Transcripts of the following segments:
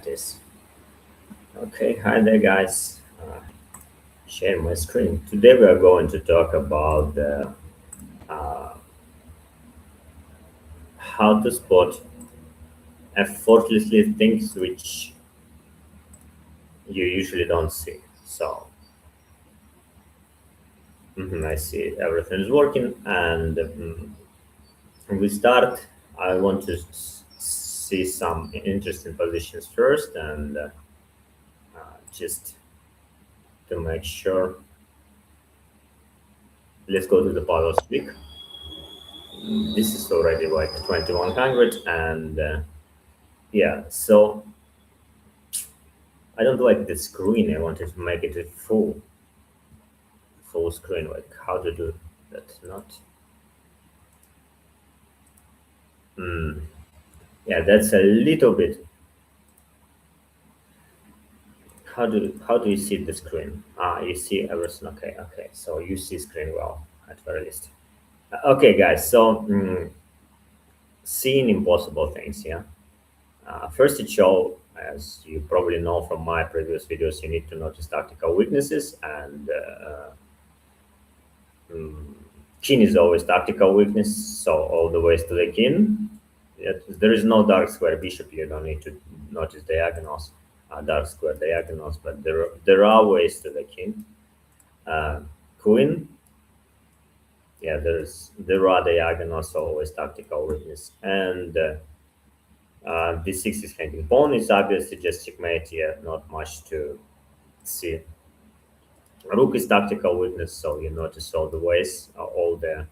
this. Okay, hi there, guys. Share my screen. Today we are going to talk about uh, how to spot effortlessly things which you usually don't see. So, I see everything is working, and we start. I want to see some interesting positions first, and just to make sure, let's go to the power speak. This is already like 2100, and yeah, so I don't like the screen. I wanted to make it a full screen. Like how to do that? Not. Mm, yeah, that's a little bit. How do you see the screen? You see everything. Okay, okay. So you see screen well at very least. Okay, guys. So seeing impossible things. Yeah. First, it show, as you probably know from my previous videos, you need to notice tactical weaknesses and. Mm, King is always tactical weakness, so all the ways to the king. There is no dark square bishop. You don't need to notice diagonals, dark square diagonals, but there are ways to the king. Uh, Queen, yeah, there are diagonals, so always tactical weakness. And d6 is hanging. Pawn is obviously just checkmate. Yeah, not much to see. Rook is tactical weakness, so you notice all the ways, all the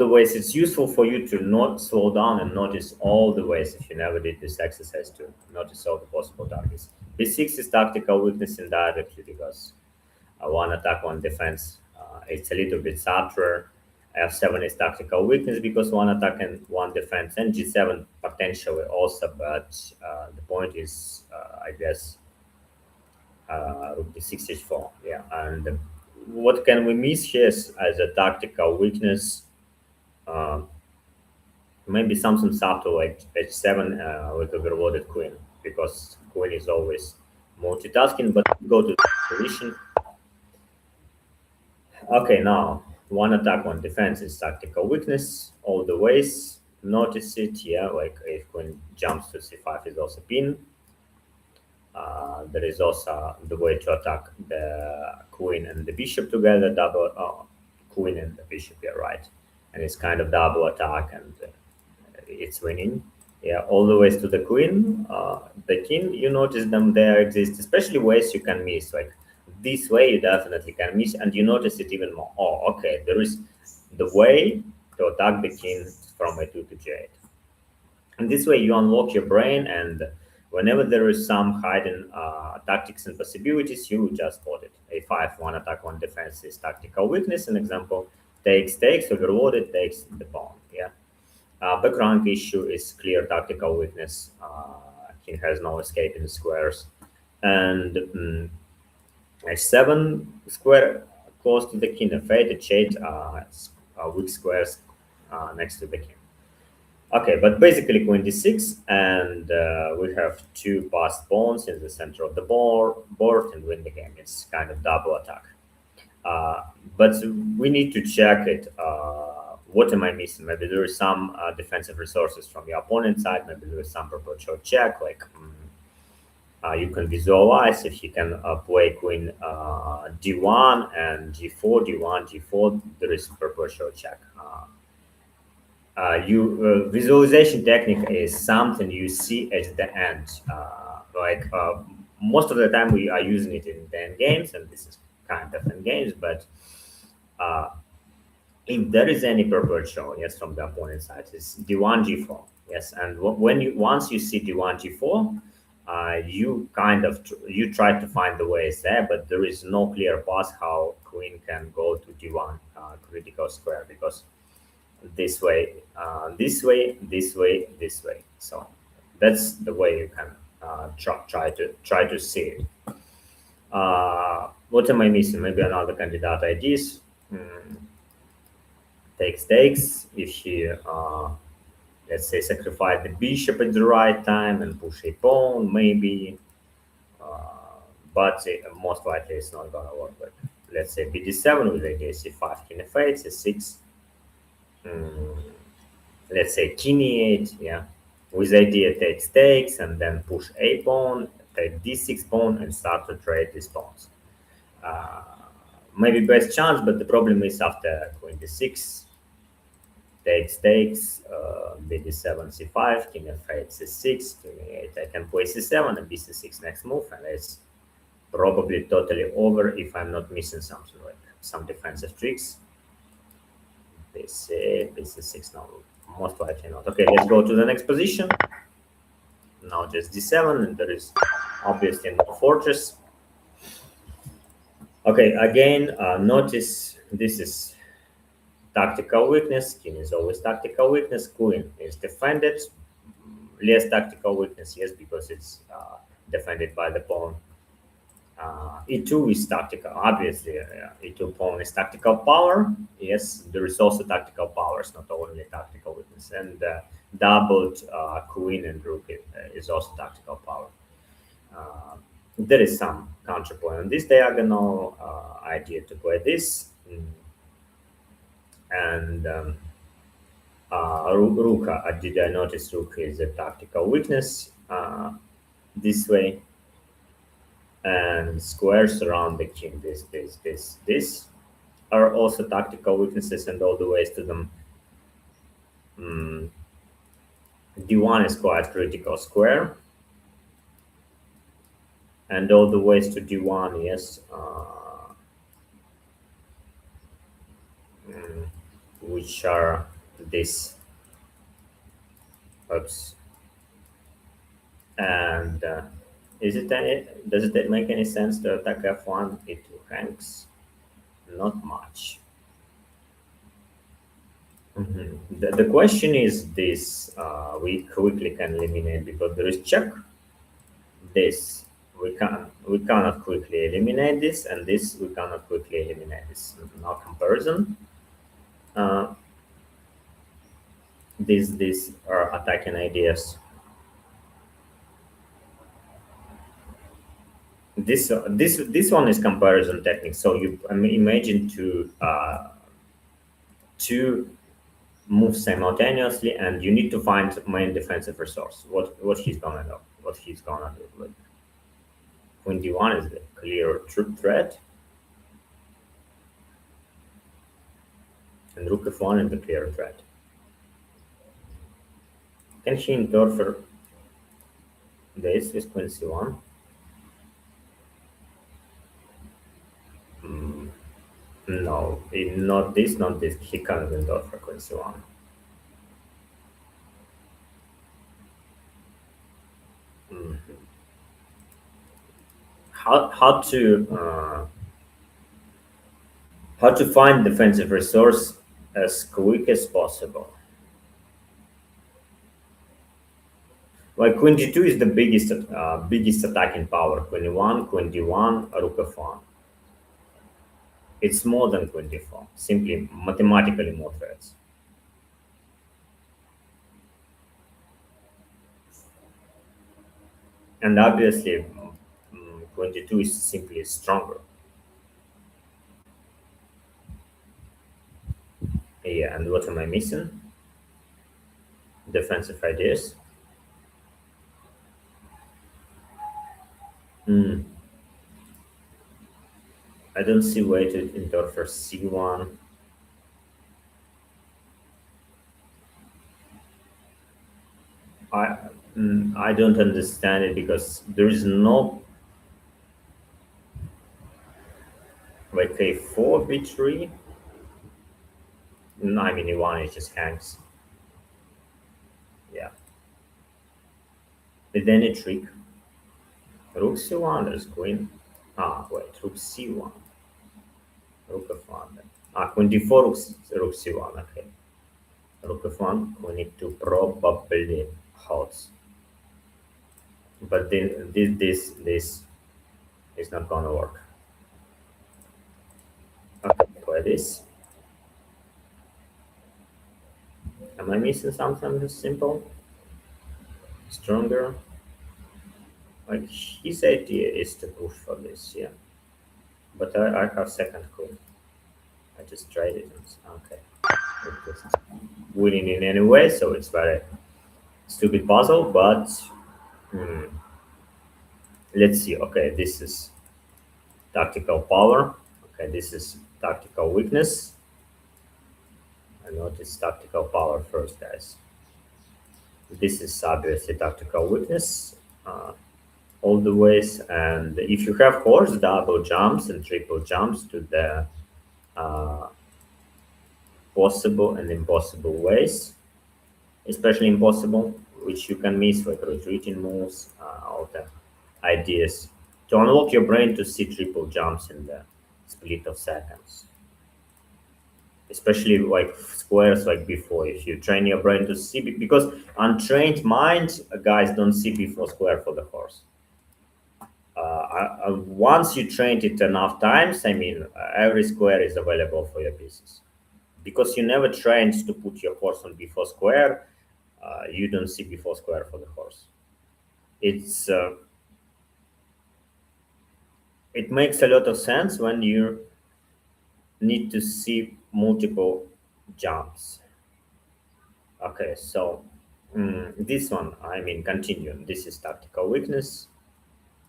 ways. It's useful for you to not slow down and notice all the ways if you never did this exercise to notice all the possible targets. B6 is tactical weakness indirectly because one attack, one defense. It's a little bit subtler. F7 is tactical weakness because one attack and one defense, and G7 potentially also, but the point is, I guess, Rook D6 H4. Yeah, and what can we miss here as a tactical weakness? Um, Maybe something subtle like h7 with a rewarded queen because queen is always multitasking. But go to position. Okay, now one attack, one defense is tactical weakness. All the ways, notice it. Yeah, like if queen jumps to c5 is also pin. There is also the way to attack the queen and the bishop together, double queen and the bishop. Yeah, right, and it's kind of double attack and it's winning. Yeah, all the ways to the queen, the king. You notice them there exist, especially ways you can miss. Like this way, you definitely can miss, and you notice it even more. Oh, okay, there is the way to attack the king from a2 to j8, and this way you unlock your brain. And whenever there is some hidden tactics and possibilities, you just spot it. A5, one attack, one defense is tactical weakness. An example: takes, overloaded, takes the pawn. Yeah. Background issue is clear tactical weakness. King has no escape in the squares. And h7 square close to the king, f8, h8, weak squares next to the king. Okay, but basically queen d6, and we have two passed pawns in the center of the board and win the game. It's kind of double attack. Uh, but we need to check it. What am I missing? Maybe there is some defensive resources from the opponent side. Maybe there is some proportional check. Like you can visualize if you can play queen d1 and g4, d1, g4. There is proportional check. Visualization technique is something you see at the end. Most of the time we are using it in the end games, and this is kind of end games, but uh, if there is any purple show, yes, from the opponent side, it's d1, g4, yes, and when you once you see d1, g4, you kind of you try to find the ways there, but there is no clear path how queen can go to d1 critical square because this way, this way, this way. So that's the way you can try to see it. What am I missing? Maybe another candidate ideas. Takes. If she let's say sacrifice the bishop at the right time and push a pawn, maybe. But most likely it's not gonna work. But let's say bd7 with idea c5, king f8, c6. Mm, let's say king e8, yeah, with idea takes and then push a pawn, take d6 pawn, and start to trade these pawns. Uh, Maybe best chance, but the problem is after queen d6, takes, bd7 c5, king f8 c6, king e8. I can play c7 and bc6 next move, and it's probably totally over if I'm not missing something like some defensive tricks. bc6, no, most likely not. Okay, let's go to the next position. Now just d7, and there is obviously no fortress. Okay, again, notice this is tactical weakness. King is always tactical weakness. Queen is defended. Less tactical weakness, yes, because it's defended by the pawn. E2 is tactical, obviously. E2 pawn is tactical power. Yes, there is also tactical powers, not only tactical weakness. And doubled queen and rook is also tactical power. Uh, there is some counterpoint on this diagonal. Idea to play this. And rook, did I notice rook is a tactical weakness this way? And squares around the king, this are also tactical weaknesses, and all the ways to them. Mm, d1 is quite critical square, and all the ways to d1, yes, which are this. Oops. And does it make any sense to attack f1 e2 hangs? Not much. The question is this, we quickly can eliminate because there is check. This we cannot quickly eliminate this, and this we cannot quickly eliminate this. Now comparison. Uh, these are attacking ideas. This one is comparison technique. So you imagine two move simultaneously, and you need to find main defensive resource. What he's gonna do? What he's gonna do? Like queen d1 is the clear threat, and rook f1 is the clear threat. Can he interfere this with queen c1? No, not this, not this. He can't interfere queen c1. How how to find defensive resource as quick as possible. Like queen g2 is the biggest attacking power. Queen e1, queen d1, rook f1. It's more than queen d4. Simply mathematically more threats. And obviously, queen d2 is simply stronger. Yeah, and what am I missing? Defensive ideas. I don't see way to interfere c1. I I don't understand it because there is no like a4 b3. No, I mean e1 it just hangs. Yeah. Is there any trick? Rook c1, there's queen. Ah, wait, rook c1. Rook f1. Queen d4, rook c1. Okay. Rook f1, queen e2 probably holds. But then this is not gonna work. Okay, play this. Am I missing something simple, stronger? Like his idea is to push for this, yeah. But I have second queen. I just tried it. And, okay, it just winning in any way, so it's very stupid puzzle. But hmm, let's see. Okay, this is tactical power. Okay, this is tactical weakness. I notice tactical power first, guys. This is obviously tactical weakness. Uh, all the ways, and if you have horse, double jumps and triple jumps to the uh, possible and impossible ways, especially impossible, which you can miss, like retreating moves, all the ideas to unlock your brain to see triple jumps in the split of seconds. Especially like squares like before, if you train your brain to see, because untrained mind guys don't see before square for the horse. Once you trained it enough times, I mean, every square is available for your pieces. Because you never trained to put your horse on before square, you don't see before square for the horse. It's it makes a lot of sense when you need to see multiple jumps. Okay, so this one, I mean, continue. This is tactical weakness.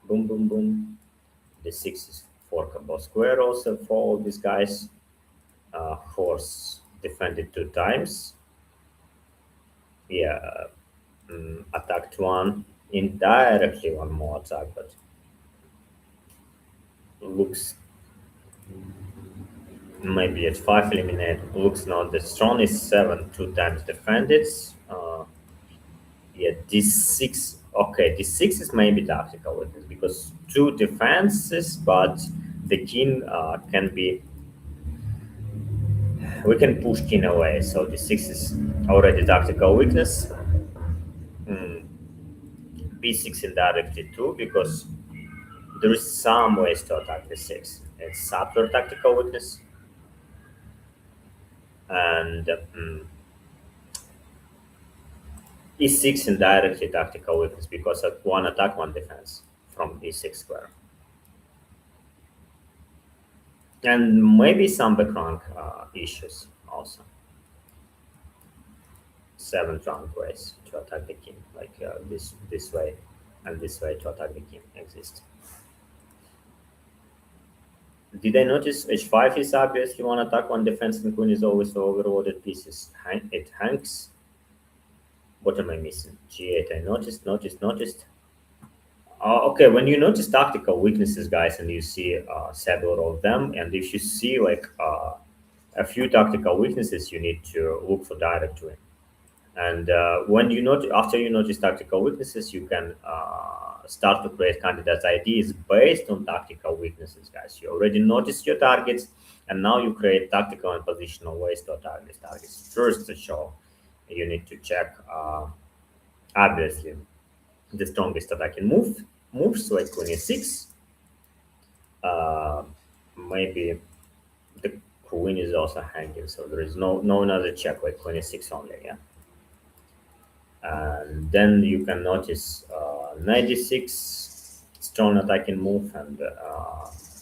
Boom, boom, boom. The six is forkable square also for all these guys. Horse defended two times. Yeah, attacked one. Indirectly one more attack, but looks maybe at five eliminate. Looks not the strongest. Seven two times defended. Uh, yeah, this six. Okay, this six is maybe tactical with this because two defenses, but the king can be. We can push king away, so the six is already tactical weakness. Mm, b6 indirectly too because there is some ways to attack the six. It's subtle tactical weakness and e6 indirectly tactical weakness because of one attack, one defense from e6 square. And maybe some background issues also. Seven rank ways to attack the king, like this way and this way to attack the king exist. Did I notice h5 is obviously one attack, one defense, and queen is always overloaded pieces. It hangs. What am I missing? G8. I noticed. Okay, when you notice tactical weaknesses, guys, and you see several of them, and if you see like a few tactical weaknesses, you need to look for direct win. And when you notice, after you notice tactical weaknesses, you can start to create candidates IDs based on tactical weaknesses, guys. You already noticed your targets, and now you create tactical and positional ways to attack these targets. First, to show, you need to check obviously the strongest attacking moves like queen e6. Uh, Maybe the queen is also hanging, so there is no another check like queen e6 only. Yeah. And then you can notice 96 strong attacking move and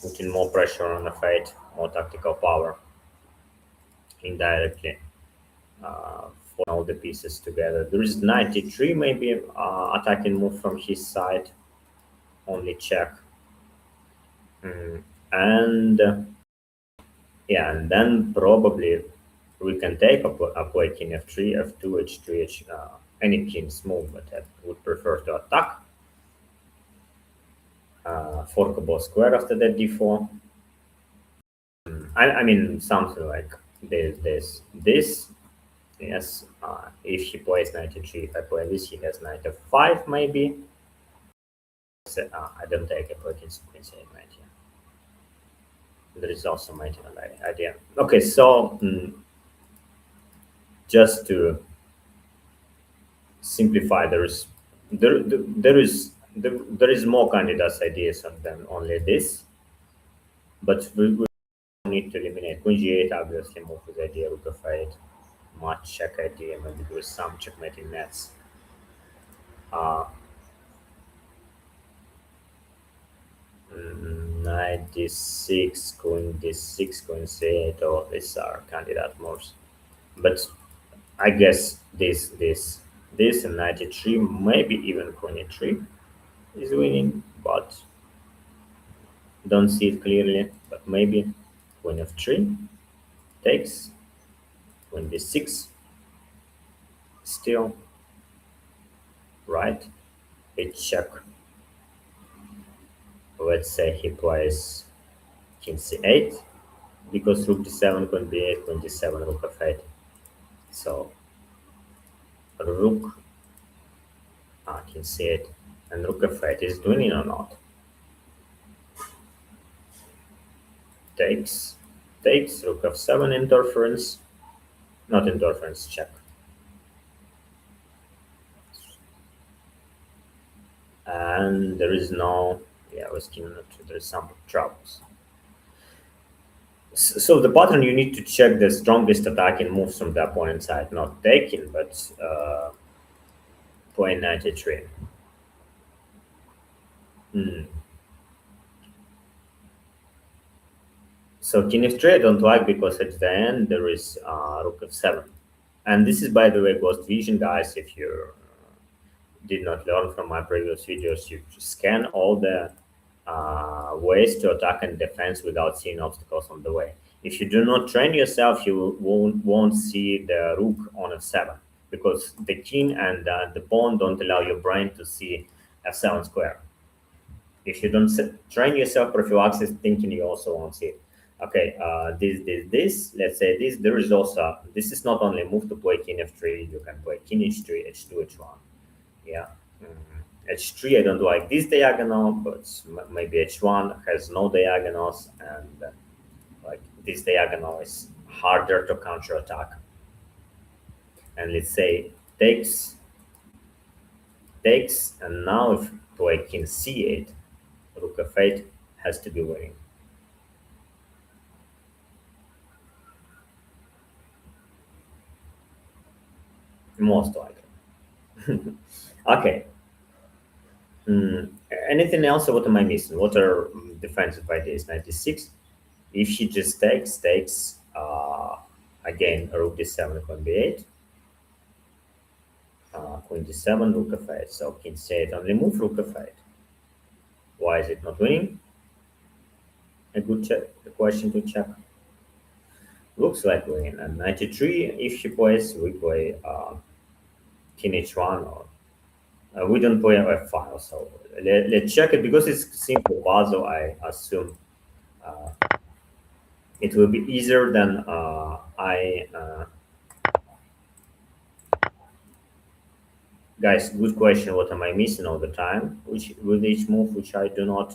putting more pressure on the fate, more tactical power indirectly for all the pieces together. There is 93 maybe attacking move from his side, only check. And yeah, and then probably we can take a play king f3, f2, h3, any king's move, but I would prefer to attack. Forkable square after that d4. I mean something like this. Yes, if he plays knight e3, if I play this, he has knight f5 maybe. So, I don't take a play king queen c8 knight here. There is also might idea. Okay, so just to simplify, there is more candidates ideas than only this, but we need to eliminate queen g8 obviously move with idea rook of 8 much check idea. Maybe there is some checkmating nets. Uh, 96, queen d6, queen c8, all these are candidate moves. But I guess this and 93, maybe even queen e3 is winning, but don't see it clearly. But maybe queen f3 takes, queen d6 still, right? A check. Let's say he plays king c8 because rook d7, queen b8, queen d7, rook f8. So rook, king c8, and rook f8 is winning or not? Takes, takes, rook f7 interference, not interference, check. And there is no, yeah, I was keen not to, there's some troubles. So the pattern you need to check the strongest attacking moves from the opponent's side, not taking, but point 93. Hmm. So king f3 I don't like because at the end there is rook f7. And this is, by the way, ghost vision, guys. If you did not learn from my previous videos, you scan all the ways to attack and defense without seeing obstacles on the way. If you do not train yourself, you won't see the rook on f7 because the king and the pawn don't allow your brain to see f7 square. If you don't train yourself prophylaxis thinking, you also won't see it. Okay, this, let's say this, there is also, this is not only a move to play king f3, you can play king h3, h2, h1. Yeah. H3, I don't like this diagonal, but maybe h1 has no diagonals, and like this diagonal is harder to counter attack. And let's say takes, takes, and now if play king c8, rook f8 has to be winning. Most likely. Okay. Anything else? What am I missing? What are defensive ideas? 96. If she just takes, again, rook d7, queen b8, queen d7, rook f8. So king c8 only move, rook f8. Why is it not winning? A good check. A question to check. Looks like winning. And 93. If she plays, we play king h1 or we don't play f5. So let's check it because it's simple puzzle. I assume it will be easier than I. Guys, good question. What am I missing all the time? Which with each move, which I uh,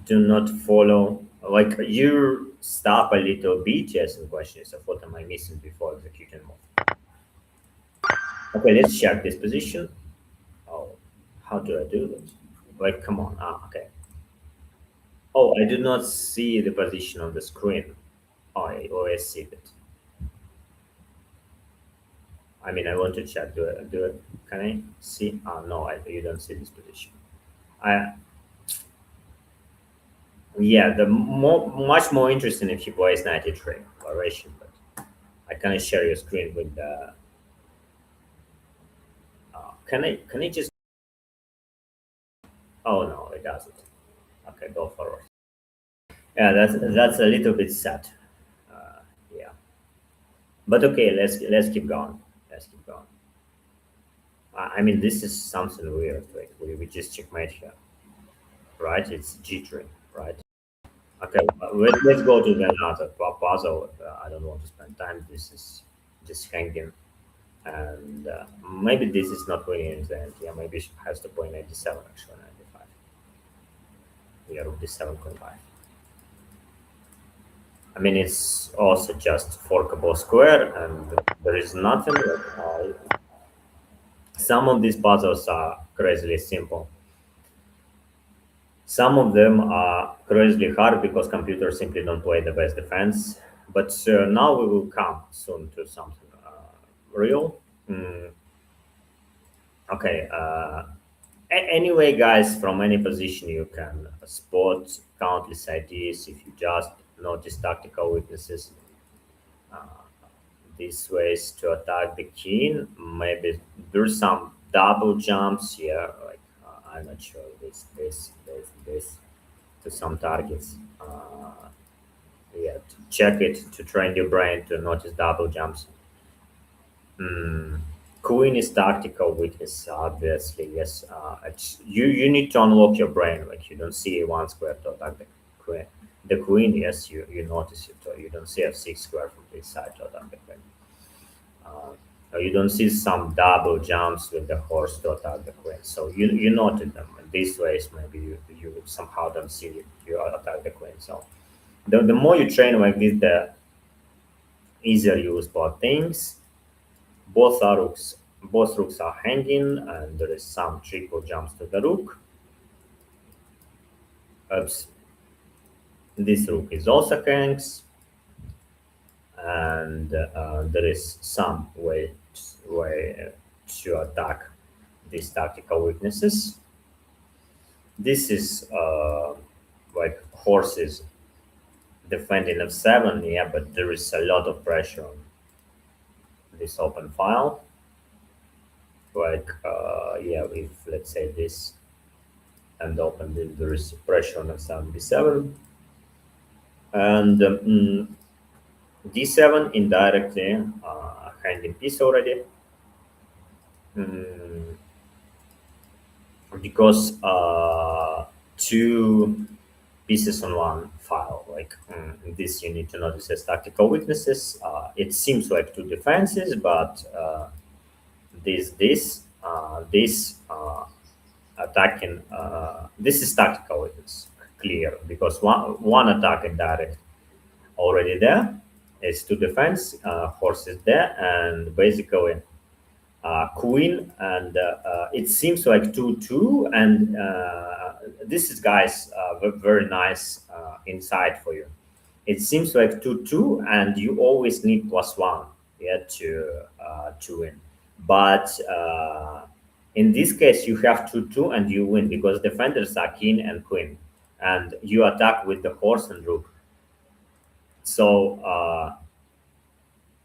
do not follow. Like you stop a little bit, yes, and questions of what am I missing before executing move. Okay, let's check this position. Oh, how do I do this? Like, come on. Okay. Oh, I do not see the position on the screen. Oh, I see it. I mean, I want to check. Can I see? No, you don't see this position. I, yeah, the much more interesting if you plays 93 variation, but I cannot share your screen with the. Can I just? Oh no, it doesn't. Okay, go forward. Yeah, that's a little bit sad. Yeah, but okay, let's keep going. Let's keep going. I mean, this is something weird. Like we just checkmate here, right? It's G3, right? Okay, let's go to the another puzzle. I don't want to spend time. This is just hanging, and maybe this is not winning in the end. Yeah, maybe she has to play 97 actually, 95. Yeah, rook d7.5. I mean, it's also just forkable square, and there is nothing. Some of these puzzles are crazily simple. Some of them are crazily hard because computers simply don't play the best defense. But now we will come soon to something real. Mm, okay. Anyway, guys, from any position you can spot countless ideas if you just notice tactical weaknesses. Uh, these ways to attack the king. Maybe there's some double jumps here. Like I'm not sure this to some targets. Yeah, to check it to train your brain to notice double jumps. Mm. Queen is tactical weakness, obviously. Yes, you need to unlock your brain. Like you don't see one square to attack the queen. The queen, yes, you notice it. Or you don't see a six square from this side to attack the queen. You don't see some double jumps with the horse to attack the queen. So you noted them. In these ways, maybe you somehow don't see you attack the queen. So the more you train like this, the easier you spot things. Both rooks are hanging, and there is some triple jumps to the rook. Oops. This rook is also hangs, and there is some way to attack these tactical weaknesses. This is like horses defending f7, yeah, but there is a lot of pressure on this open file. Like, yeah, if let's say this and open this, there is pressure on f7, b7, and d7 indirectly handing piece already. Mm, because two pieces on one file. Like this, you need to notice as tactical weaknesses. It seems like two defenses, but this attacking this is tactical weakness clear because one attack in direct already there. It's two defense, horse is there, and basically queen, and it seems like 2-2, and this is guys very nice insight for you. It seems like 2-2, and you always need +1, yeah, to win. But in this case, you have 2-2, and you win because defenders are king and queen, and you attack with the horse and rook. So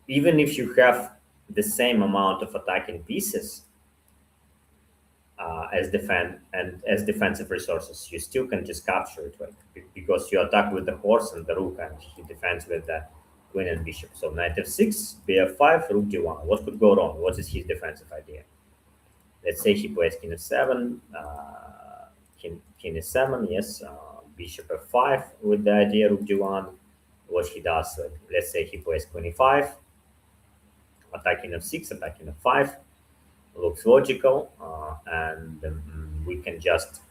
even if you have the same amount of attacking pieces as defensive resources, you still can just capture it, right? Because you attack with the horse and the rook, and he defends with the queen and bishop. So knight f6, bf5, rook d1. What could go wrong? What is his defensive idea? Let's say he plays king f7, king f7, yes, bishop f5 with the idea rook d1. What he does, let's say he plays queen e5, attacking f6, attacking f5, looks logical, and we can just,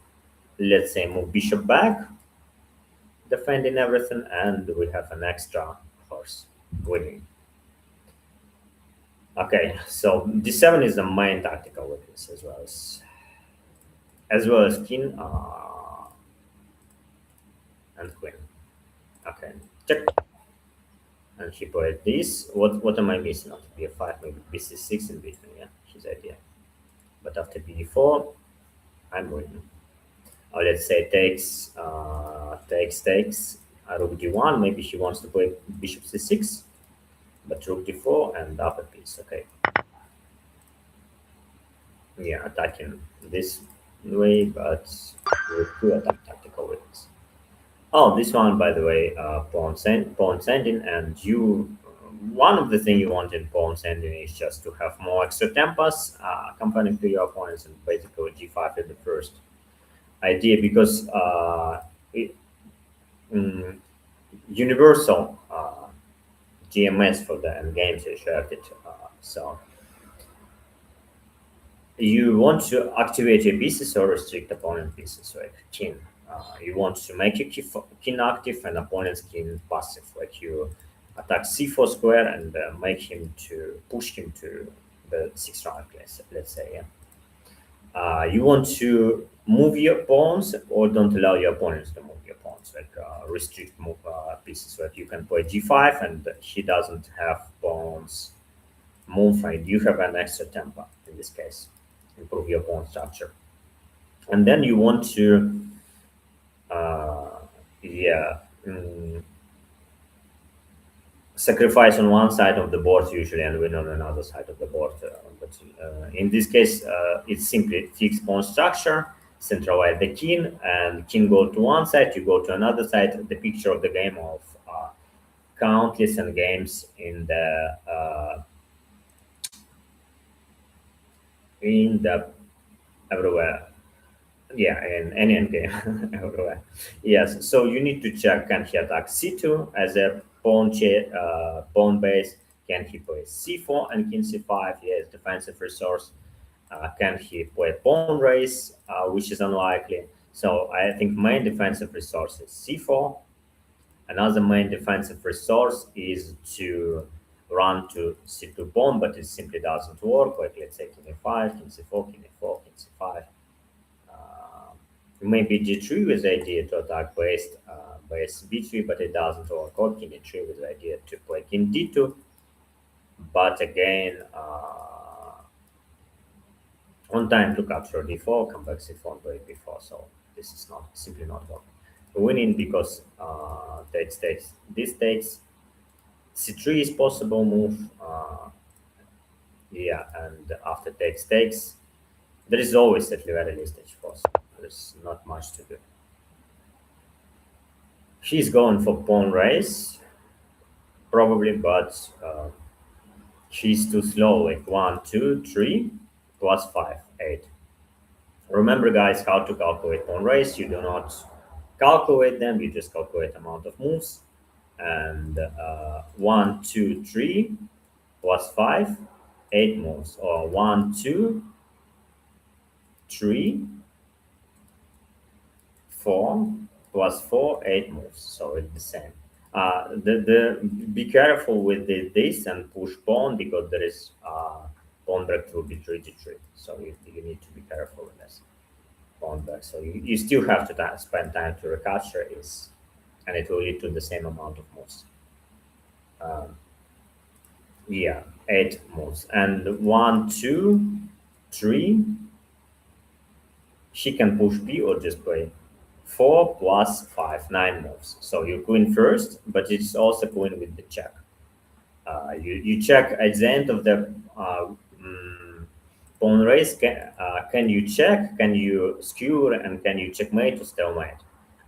let's say, move bishop back, defending everything, and we have an extra horse winning. Okay, so d7 is the main tactical weakness as well as king and queen. Okay, check. And he played this. What am I missing? After b5, maybe bc6 in between. Yeah, his idea. But after b4, I'm winning. Or let's say takes rook d1. Maybe he wants to play bishop c6, but rook d4 and upper piece. Okay. Yeah, attacking this way, but with two attack tactical weakness. Oh, this one, by the way, pawn sending, and you. One of the things you want in pawn sending is just to have more extra tempos, accompanying to your opponents, and basically g5 is the first idea because mm, universal GMS for the end games is shared it. So you want to activate your pieces or restrict opponent pieces, like king. You want to make your king active and opponent's king passive, like you attack c4 square and make him to push him to the sixth rank, let's say. Yeah. You want to move your pawns or don't allow your opponents to move your pawns, like restrict move pieces. So that you can play g5 and he doesn't have pawns move, and you have an extra tempo in this case. Improve your pawn structure. And then you want to, uh, yeah, sacrifice on one side of the board usually and win on another side of the board. But in this case, it's simply fixed pawn structure, centralize the king, and king go to one side, you go to another side. The picture of the game of countless and games in the everywhere. Yeah, in any endgame everywhere. Yes, so you need to check, can he attack c2 as a pawn base? Can he play c4 and king c5? Yes, defensive resource. Can he play pawn race, which is unlikely? So I think main defensive resource is c4. Another main defensive resource is to run to c2 pawn, but it simply doesn't work. Like let's say king e5, king c4, king e4, king c5. Uh, Maybe g3 with the idea to attack base b3, but it doesn't work. Or king e3 with the idea to play king d2, but again, on time to capture d4, come back c4, and play b4. So this is not simply not working. Winning because takes this takes c3 is possible move. Yeah, and after takes, there is always at very early stage force. There's not much to do. She's going for pawn race, probably, but she's too slow. Like one, two, three, plus five, 8. Remember, guys, how to calculate pawn race. You do not calculate them. You just calculate amount of moves. And 1, 2, 3 plus 5, 8 moves. Or 1, 2, 3, 4 plus 4, 8 moves. So it's the same. The Be careful with this and push pawn because there is pawn break through b3 g3. So you need to be careful with this pawn break. So you still have to spend time to recapture is, and it will lead to the same amount of moves. Um, yeah, 8 moves and 1, 2, 3. She can push b or just play 4 plus 5, 9 moves. So you queen first, but it's also queen with the check. You check at the end of the pawn race. Can you check? Can you skewer? And can you checkmate or stalemate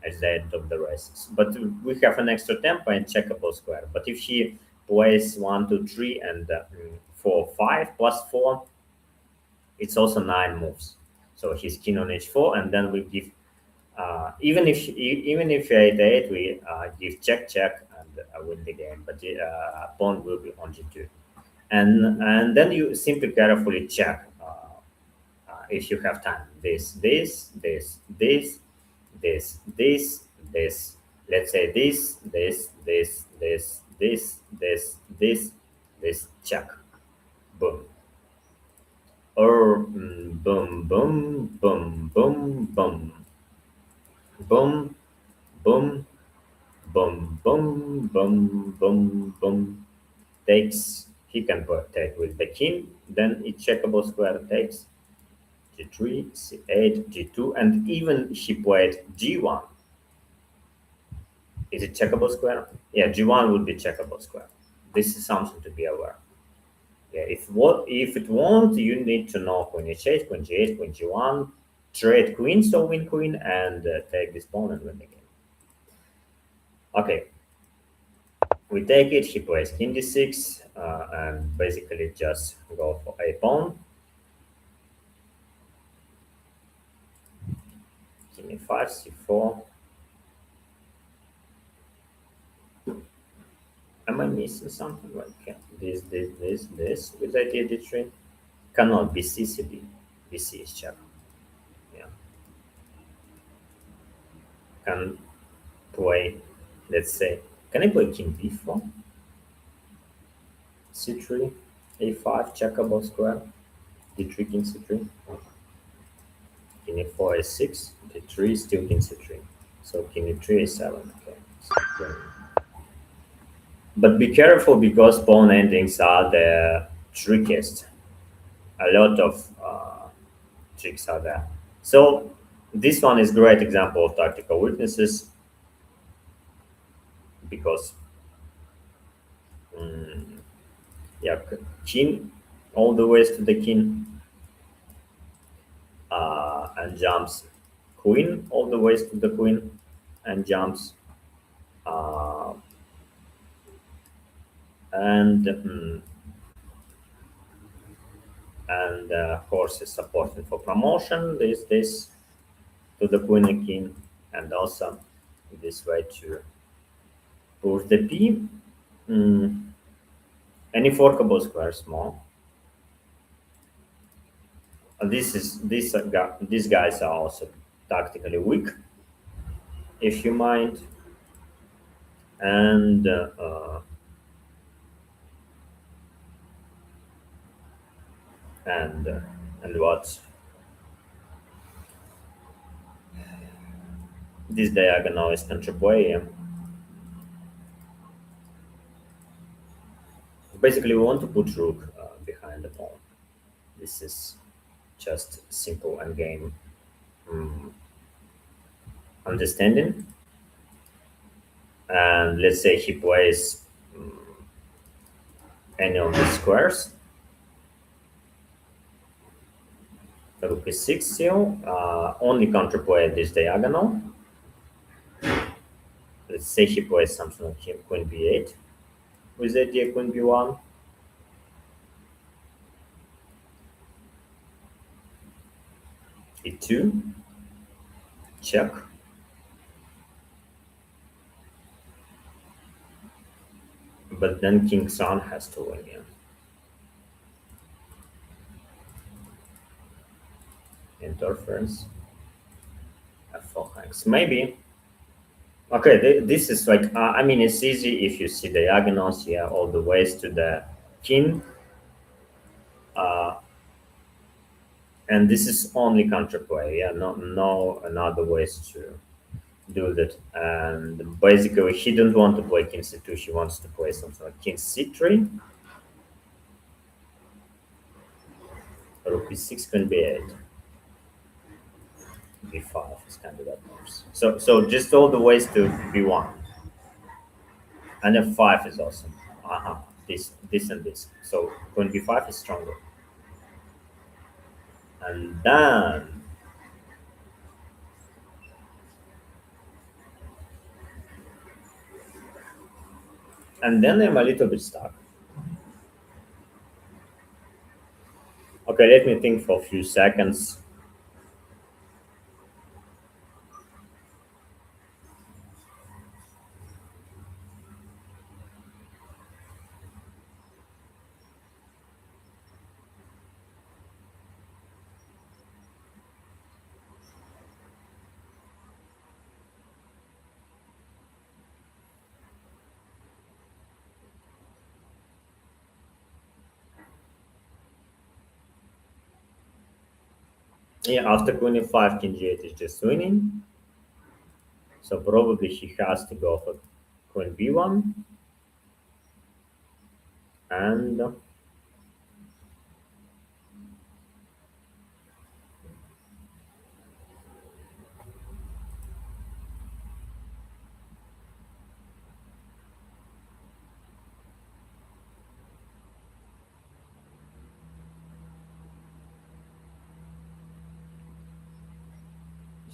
at the end of the race? But we have an extra tempo and checkable square. But if she plays 1, 2, 3, and 4, 5 plus 4, it's also 9 moves. So he's king on h4, and then we give even if 8-8, we give check and win the game, but the pawn will be on g2, and then you simply carefully check if you have time. This. Let's say this. Check, boom, or boom, boom, boom, boom, boom, boom, boom, boom, boom, boom, boom, boom. Takes, he can take with the king, then it checkable square takes g3, c8, g2, and even he played g1. Is it checkable square? Yeah, g1 would be checkable square. This is something to be aware. Yeah, if it won't, you need to know queen h8, queen g8, queen g1, trade queen, so win queen, and take this pawn and win the game. Okay, we take it. He plays king d6 and basically just go for a pawn. King e5, c4. Am I missing something? Like this with idea d3? Cannot be c, c, b. bc is check. Yeah. Can play, let's say, can I play king b4? c3, a5, checkable square, d3, king c3. king e4 a6, d3, still king c3. So king e3 a7. Okay. So, but be careful because pawn endings are the trickiest. A lot of tricks are there. So this one is great example of tactical weaknesses because yeah, king all the ways to the king and jumps queen all the ways to the queen and jumps uh, and horse is supported for promotion. This to the queen and king, and also this way to push the p. Mm, any forkable square small. These guys are also tactically weak, if you mind, and and uh, and what this diagonal is contributing. Basically, we want to put rook behind the pawn. This is just simple and game understanding. And let's say he plays any of the squares. Rook e6 still, only counterplay this diagonal. Let's say he plays something like queen b8 with the idea queen b1. e2, check. But then king son has to win here. Interference. f4 hangs. Maybe. Okay, this is like, I mean, it's easy if you see diagonals here, all the ways to the king. And this is only counterplay, yeah, no another ways to do that. And basically, he don't want to play king c2, he wants to play something like king c3, rook b6, queen b8, b5 is kind of that moves. So just all the ways to b1. And f5 is awesome. This and this. So queen b5 is stronger. And then I'm a little bit stuck. Okay, let me think for a few seconds. Yeah, after queen e5, king g8 is just winning. So probably he has to go for queen b1 and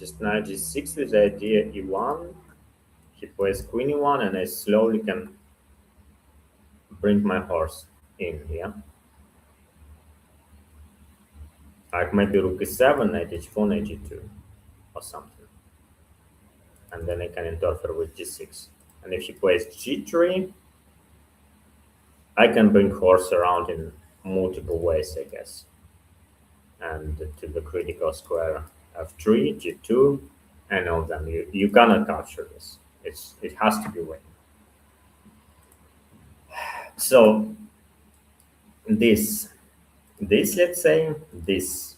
just knight g6 with the idea e1. He plays queen e1 and I slowly can bring my horse in here. Like maybe rook e7, knight h4, knight g2 or something. And then I can interfere with g6. And if he plays g3, I can bring horse around in multiple ways, I guess. And to the critical square f3, g2, and all of them. You cannot capture this. It has to be winning. So this let's say this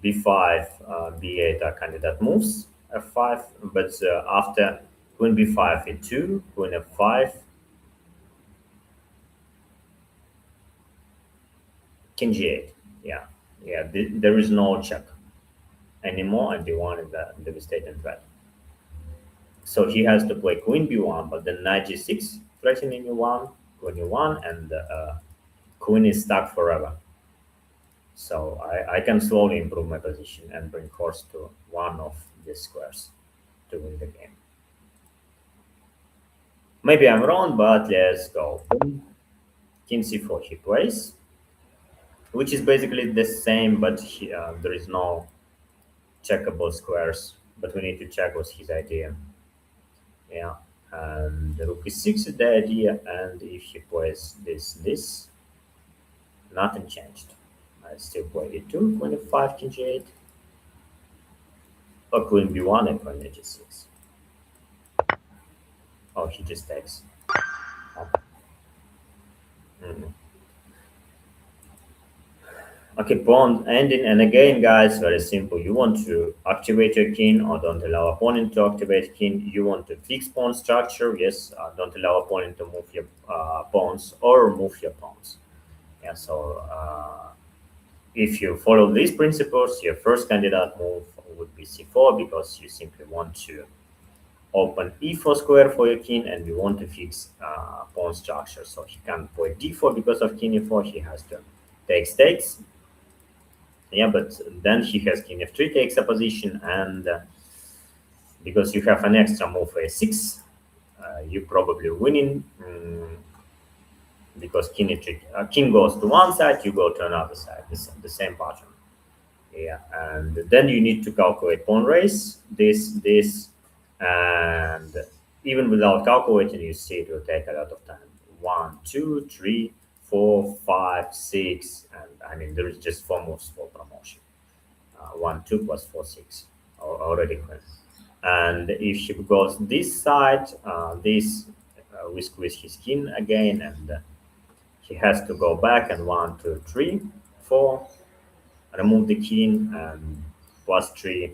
b5, b8 are candidate moves, f5, but after queen b5, e2, queen f5, king g8. Yeah, yeah, there is no check anymore, and d1 is the devastating threat. So he has to play queen b1, but then knight g6, threatening e1, queen e1, and queen is stuck forever. So I can slowly improve my position and bring horse to one of these squares to win the game. Maybe I'm wrong, but let's go. King c4 he plays, which is basically the same, but there is no checkable squares. But we need to check what's his idea. Yeah, and the rook e6 is the idea, and if he plays this, nothing changed. I still play e2, queen f5, king g8, or queen b1 and queen g6. Oh, he just takes. Mhm. Okay, pawn ending, and again, guys, very simple. You want to activate your king or don't allow opponent to activate king. You want to fix pawn structure, yes. Don't allow opponent to move your pawns or move your pawns. Yeah, so if you follow these principles, your first candidate move would be c4 because you simply want to open e4 square for your king and you want to fix pawn structure. So he can't play d4 because of king e4. He has to takes. Yeah, but then he has king f3 takes a position, and because you have an extra move a6, you probably winning because king f3, king goes to one side, you go to another side, the same pattern. Yeah, and then you need to calculate pawn race, this, and even without calculating, you see it will take a lot of time. One, two, three, four, five, six, and I mean there is just four moves for promotion. 1, 2 plus 4, 6 already clear. And if he goes this side, we squeeze his king again, and he has to go back and 1, 2, 3, 4, remove the king, and plus 3,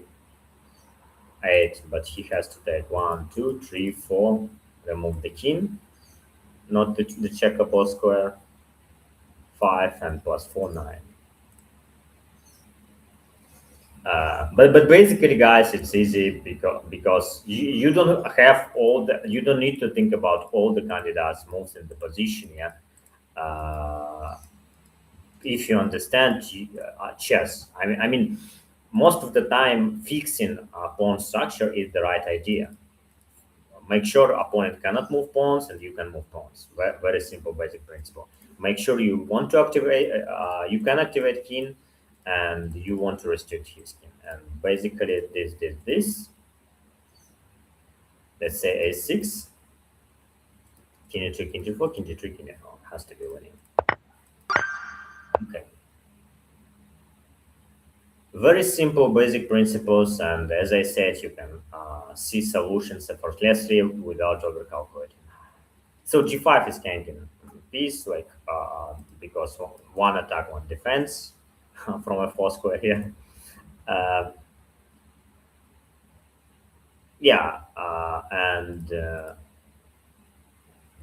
8, but he has to take 1, 2, 3, 4, remove the king, not the checkable square, 5, and plus 4, 9. But basically, guys, it's easy because you don't have all the you don't need to think about all the candidates moves in the position. Yeah, uh, if you understand chess, I mean, most of the time fixing a pawn structure is the right idea. Make sure opponent cannot move pawns and you can move pawns. Very simple, basic principle. Make sure you want to activate, you can activate king, and you want to restrict his king. And basically, this. Let's say a6, king e3, king g4, king g3, king f4 has to be winning. Okay. Very simple, basic principles, and as I said, you can see solutions effortlessly without overcalculating. So g5 is kind of piece, like because one attack, one defense from a four square here. Uh, yeah, and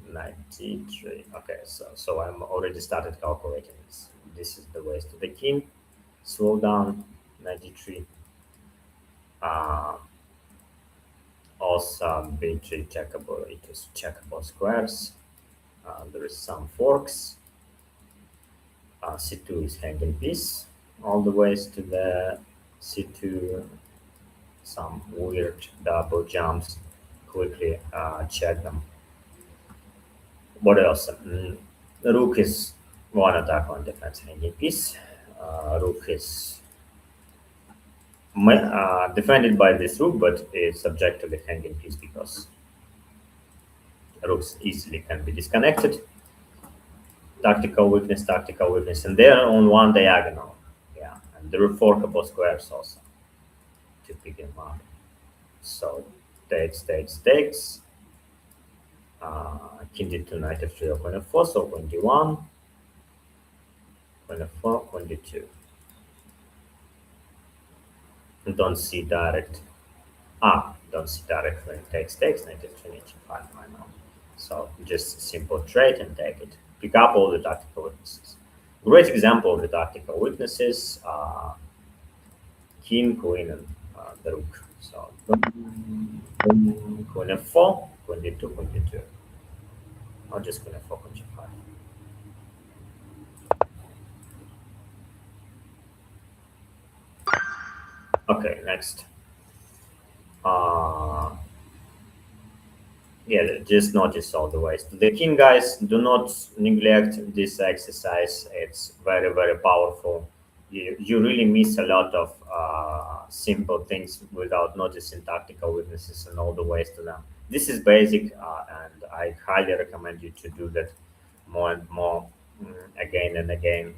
93. Okay, so I'm already started calculating this. This is the ways to the king. Slow down, 93. Uh, also, b3 checkable. It is checkable squares. There is some forks. C2 is hanging piece all the ways to the C2. Some weird double jumps. Quickly check them. What else? The rook is one attack on defense hanging piece. Rook is defended by this rook, but is subject to the hanging piece because rooks easily can be disconnected. Tactical weakness, and they're on one diagonal. Yeah, and there are forkable squares also to pick them up. So takes. King d2, knight f3, or queen f4, so queen d1, queen f4, queen d2. Don't see direct. Don't see direct when it takes native Trinity 5 now. So just simple trade and take it. Pick up all the tactical weaknesses. Great example of the tactical weaknesses king, queen, and the rook. So queen f4, queen d2, queen d2. Or just queen f4, queen g5. Okay, next. Uh, yeah, just notice all the ways. The king, guys, do not neglect this exercise. It's very, very powerful. You really miss a lot of simple things without noticing tactical weaknesses and all the ways to them. This is basic, and I highly recommend you to do that more and more, again and again.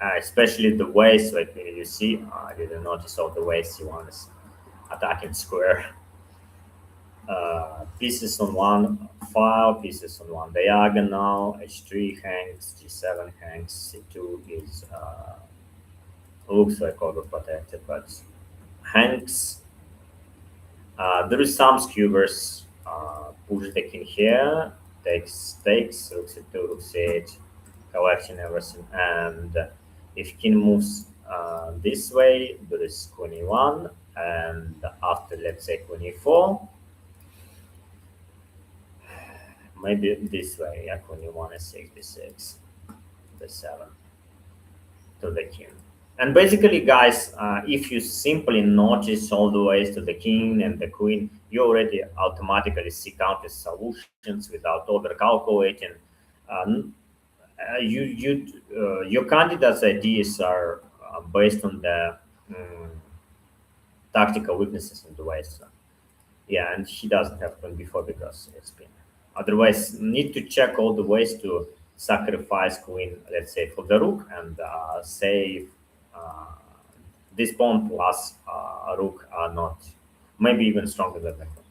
Especially the ways, like you see, I didn't notice all the ways you want to attacking square. Pieces on one file, pieces on one diagonal, h3 hangs, g7 hangs, c2 is looks like overprotected, but hangs. There is some skewers. Push the king here, takes, rook c2, rook c8, collecting everything, and if king moves this way, there is queen e1, and after let's say queen e4, maybe this way, yeah, when you want to 66, the 7 to the king. And basically, guys, if you simply notice all the ways to the king and the queen, you already automatically seek out the solutions without over calculating. Um, your candidate's ideas are based on the tactical weaknesses and the ways. Yeah, and he doesn't have one before because it's been. Otherwise, need to check all the ways to sacrifice queen, let's say, for the rook and save this pawn plus rook are not, maybe even stronger than the queen.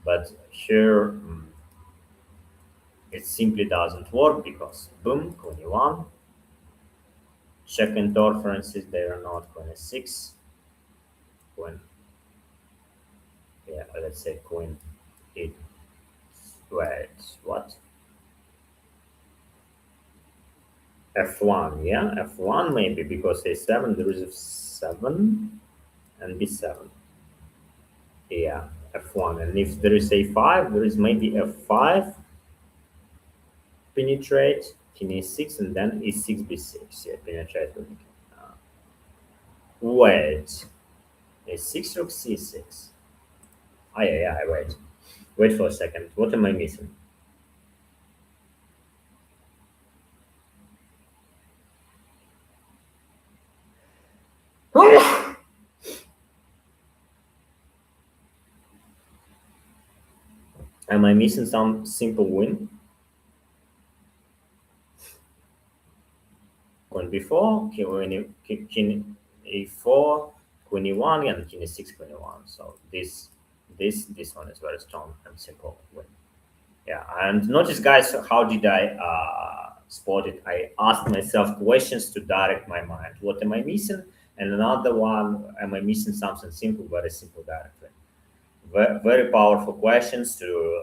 But here, it simply doesn't work because boom, queen e1, check interferences, they are not queen e6, queen, yeah, let's say queen e, wait, what? F1, yeah, F1 maybe because A7 there is F7 and B7. Yeah, F1. And if there is A5, there is maybe F5, penetrate, king E6, and then E6, B6. Yeah, penetrate. Uh, wait, A6 rook C6. Ah, yeah, wait. Wait for a second. What am I missing? Am I missing some simple win? Queen b4, king e4, queen e1, and king e6, queen e1. So this one is very strong and simple win. Yeah, and notice, guys, how did I spot it? I asked myself questions to direct my mind. What am I missing? And another one, am I missing something simple, very simple directly? Very powerful questions to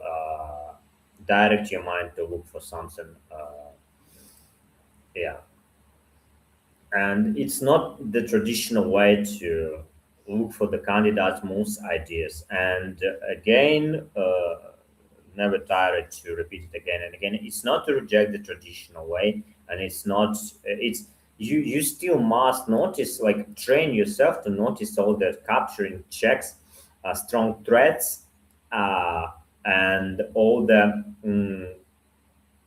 direct your mind to look for something. Yeah, and it's not the traditional way to look for the candidate's most ideas. And again, never tired to repeat it again and again. It's not to reject the traditional way, and it's not. It's you. You still must notice, like train yourself to notice all the capturing checks, strong threats, uh, and all the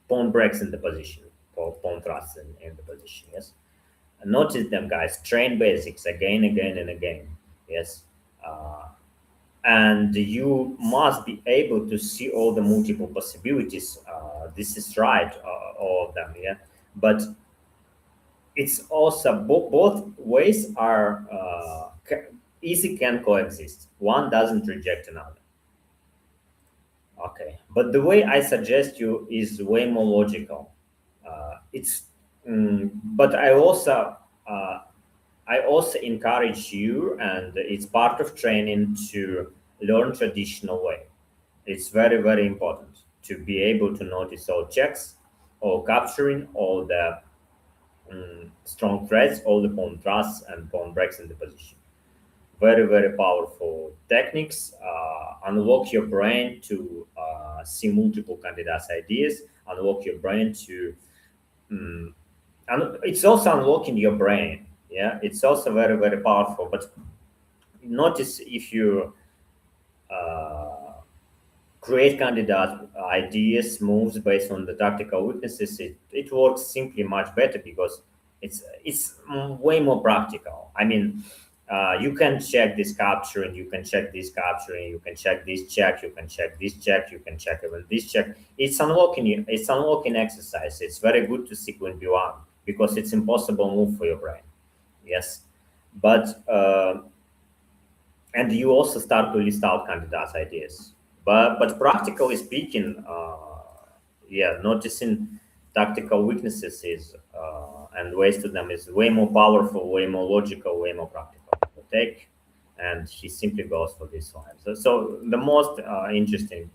pawn breaks in the position, or pawn thrusts in the position. Yes, notice them, guys. Train basics again, again, and again. Yes. And you must be able to see all the multiple possibilities. This is right, all of them. Yeah. But it's also both ways are easy can coexist. One doesn't reject another. Okay. But the way I suggest you is way more logical. But I also I also encourage you, and it's part of training, to learn traditional way. It's very, very important to be able to notice all checks, all capturing, all the strong threads, all the pawn thrusts and pawn breaks in the position. Very, very powerful techniques. Unlock your brain to see multiple candidates' ideas. Unlock your brain to, and it's also unlocking your brain. Yeah, it's also very, very powerful. But notice if you create candidate ideas, moves based on the tactical weaknesses, it works simply much better because it's way more practical. I mean, you can check this capture and you can check this capture and you can check this check, you can check this check, you can check even this check. It's unlocking exercise. It's very good to see queen b1 because it's impossible move for your brain. Yes, but and you also start to list out candidates' ideas. But practically speaking, yeah, noticing tactical weaknesses is and ways to them is way more powerful, way more logical, way more practical to take. And he simply goes for this one. So the most interesting,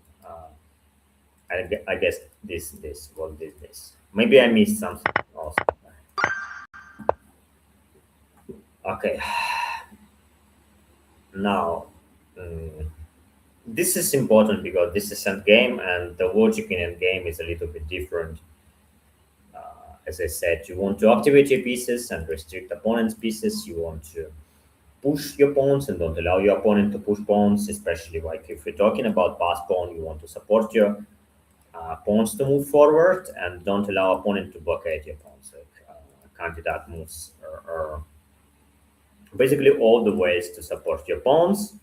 I guess, this was this. Maybe I missed something also. Okay, now. This is important because this is end game and the logic in end game is a little bit different. As I said, you want to activate your pieces and restrict opponent's pieces. You want to push your pawns and don't allow your opponent to push pawns, especially like if you're talking about pass pawn, you want to support your pawns to move forward and don't allow opponent to blockade your pawns. Like candidate moves are basically all the ways to support your pawns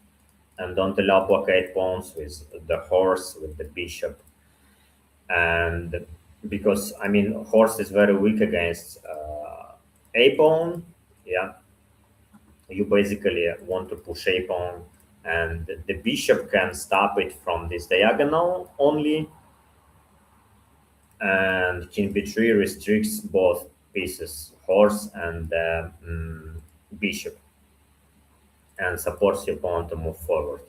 and don't allow blockade pawns with the horse, with the bishop. And because, I mean, horse is very weak against a pawn, yeah, you basically want to push a pawn, and the bishop can stop it from this diagonal only, and king b3 restricts both pieces, horse and bishop, and supports your pawn to move forward.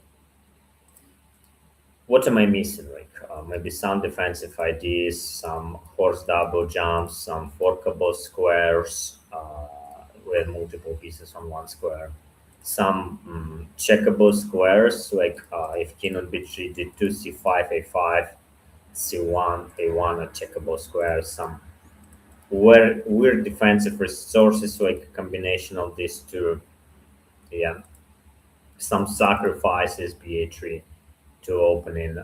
What am I missing? Like maybe some defensive ideas, some horse double jumps, some forkable squares with multiple pieces on one square, some checkable squares like if king on b3, d2, c5, a5, c1, a1 are checkable squares. Some weird defensive resources like a combination of these two. Yeah, some sacrifices ba3 to open in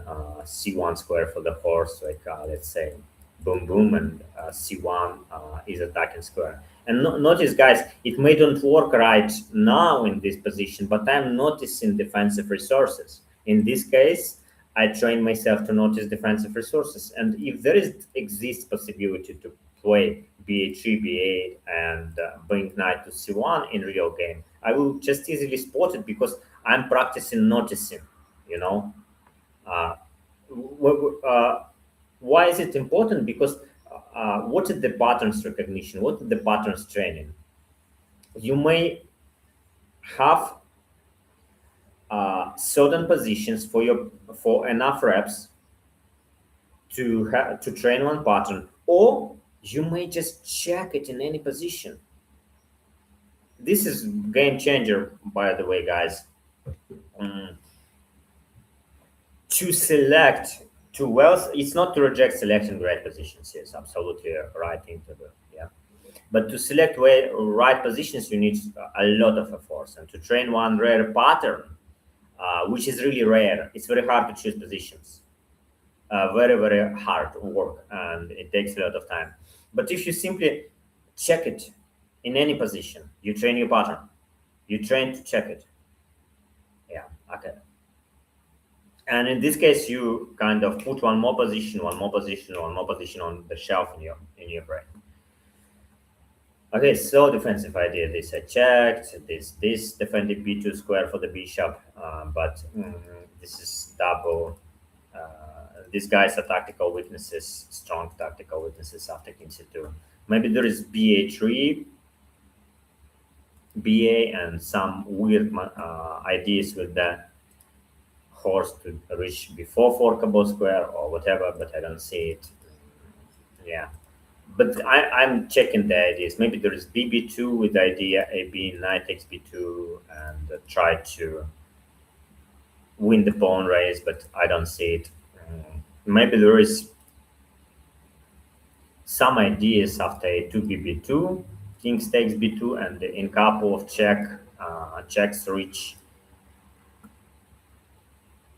c1 square for the horse, like let's say boom boom, and c1 is attacking square. And notice, guys, it may don't work right now in this position, but I'm noticing defensive resources. In this case, I train myself to notice defensive resources, and if there is exists possibility to play ba3, b8, and bring knight to c1 in real game, I will just easily spot it because I'm practicing noticing, you know. uh, why is it important? Because what is the patterns recognition? What is the patterns training? You may have certain positions for enough reps to train one pattern, or you may just check it in any position. This is game changer, by the way, guys. Um, to select to well, it's not to reject selection great positions. Yes, absolutely right thing to do. Yeah, but to select right positions, you need a lot of effort, and to train one rare pattern, which is really rare. It's very hard to choose positions. Very, very hard work, and it takes a lot of time. But if you simply check it in any position, you train your pattern. You train to check it. Yeah. Okay. And in this case, you kind of put one more position, one more position, one more position on the shelf in your brain. Okay, so defensive idea. This I checked. This defended b2 square for the bishop, but this is double. These guys are tactical weaknesses, strong tactical weaknesses after king c2. Maybe there is ba3. BA and some weird ideas with the horse to reach before forkable square or whatever, but I don't see it. Yeah. But I'm checking the ideas. Maybe there is BB2 with the idea AB, knight takes B2, and try to win the pawn race, but I don't see it. Maybe there is some ideas after A2, BB2, king takes B2, and in couple of checks reach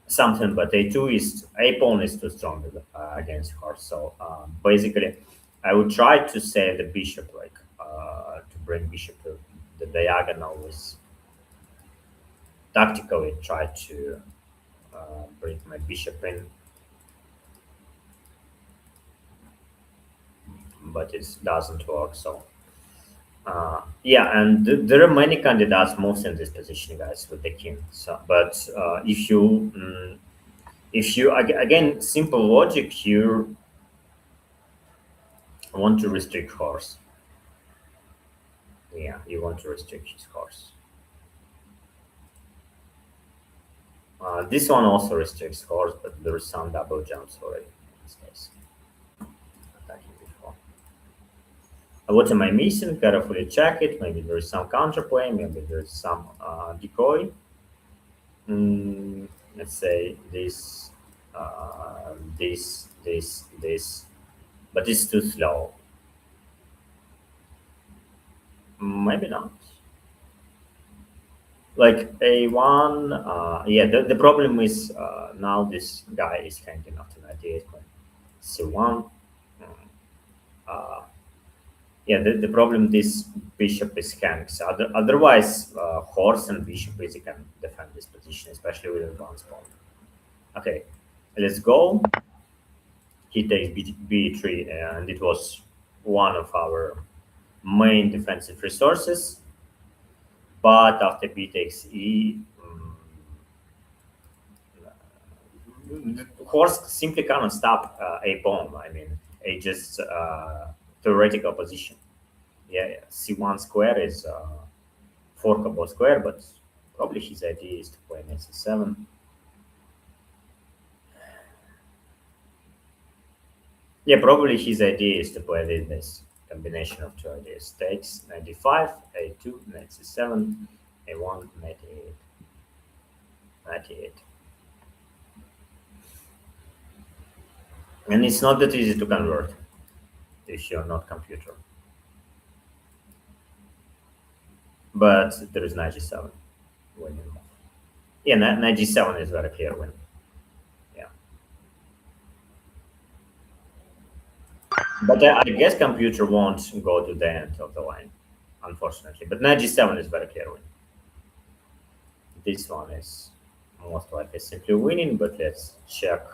something, but A2 is a pawn is too strong against horse. So basically, I would try to save the bishop, like to bring bishop to the diagonal with tactically try to bring my bishop in, but it doesn't work. So yeah, and there are many candidates most in this position, guys, with the king. So, but if you again simple logic, you want to restrict horse. Yeah, you want to restrict his horse. This one also restricts horse, but there is some double jumps already in this case. Attacking before. What am I missing? Carefully check it. Maybe there is some counterplay. Maybe there is some decoy. Let's say this, but it's too slow. Maybe not. Like A1, yeah, the problem is now this guy is hanging out an idea. C1. Uh, yeah, the problem this bishop is hanged. So otherwise, horse and bishop basically can defend this position, especially with advanced pawn. Okay, let's go. He takes B3, and it was one of our main defensive resources. But after B takes E, the horse simply cannot stop a pawn. I mean, a just theoretical position. Yeah, yeah. C1 square is forkable square, but probably his idea is to play knight C7. Yeah, probably his idea is to play this combination of two ideas. Takes 95, A2, knight C7, A1, knight A8, knight A8. And it's not that easy to convert if you're not computer. But there is knight G7 winning. Yeah, knight G7 is very clear win. Yeah. But I guess computer won't go to the end of the line, unfortunately. But knight G7 is very clear win. This one is most likely simply winning, but let's check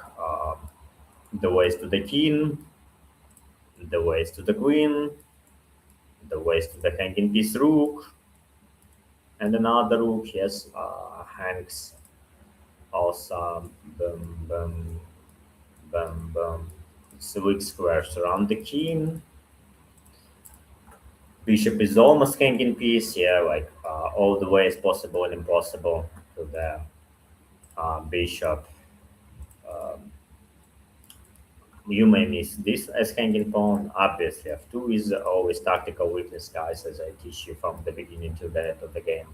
the ways to the king, the ways to the queen, the ways to the hanging piece rook, and another rook, yes, hangs also, boom, boom, boom, boom. It's weak squares around the king. Bishop is almost hanging piece, yeah, like all the ways possible and impossible to the bishop. Um, you may miss this as hanging pawn. Obviously, f2 is always tactical weakness, guys, as I teach you from the beginning to the end of the game.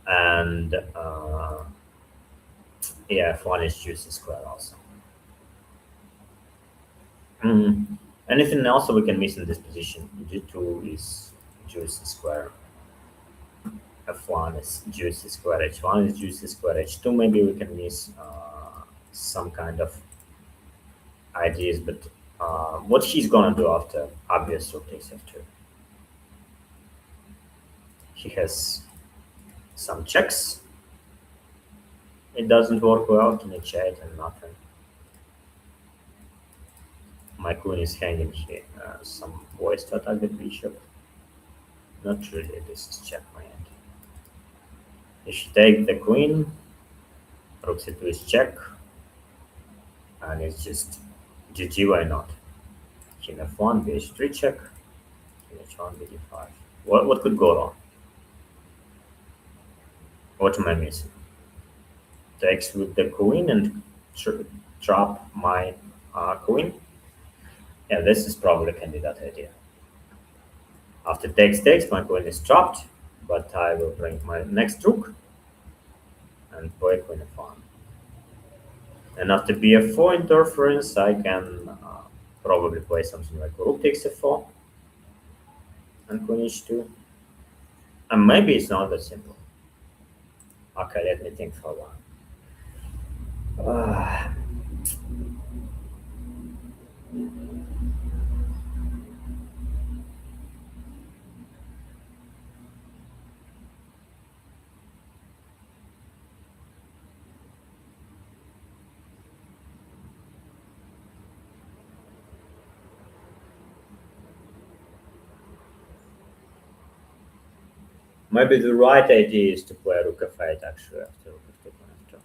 And yeah, f1 is juicy square also. Anything else we can miss in this position? G2 is juicy square. F1 is juicy square. H1 is juicy square. H2 maybe we can miss some kind of ideas, but what he's gonna do after obvious rook takes f2? He has some checks. It doesn't work well. Can you check and nothing? My queen is hanging here. Some ways to attack the bishop. Not really. This is checkmate. If you take the queen, rook c2 is check, and it's just GG. Why not? King f1, bh3 check, king h1, bd5. What could go wrong? What am I missing? Takes with the queen and drop my queen. Yeah, this is probably a candidate idea. After takes, my queen is trapped, but I will bring my next rook and play queen f1. And after bf4 interference, I can probably play something like rook takes f4 and queen h2. And maybe it's not that simple. Okay, let me think for a while. Uh, Maybe the right idea is to play rook f8 actually after rook f2 queen f2.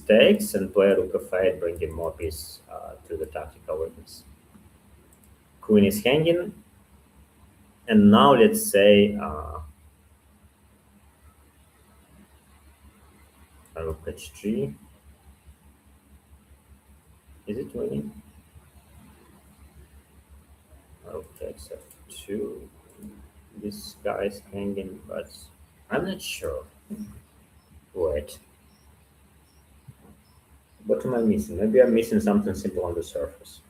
Takes, and play rook f8, bringing more piece to the tactical weakness. Queen is hanging, and now let's say rook h3. Is it winning? Rook takes f2. This guy is hanging, but I'm not sure. Wait, what am I missing? Maybe I'm missing something simple on the surface.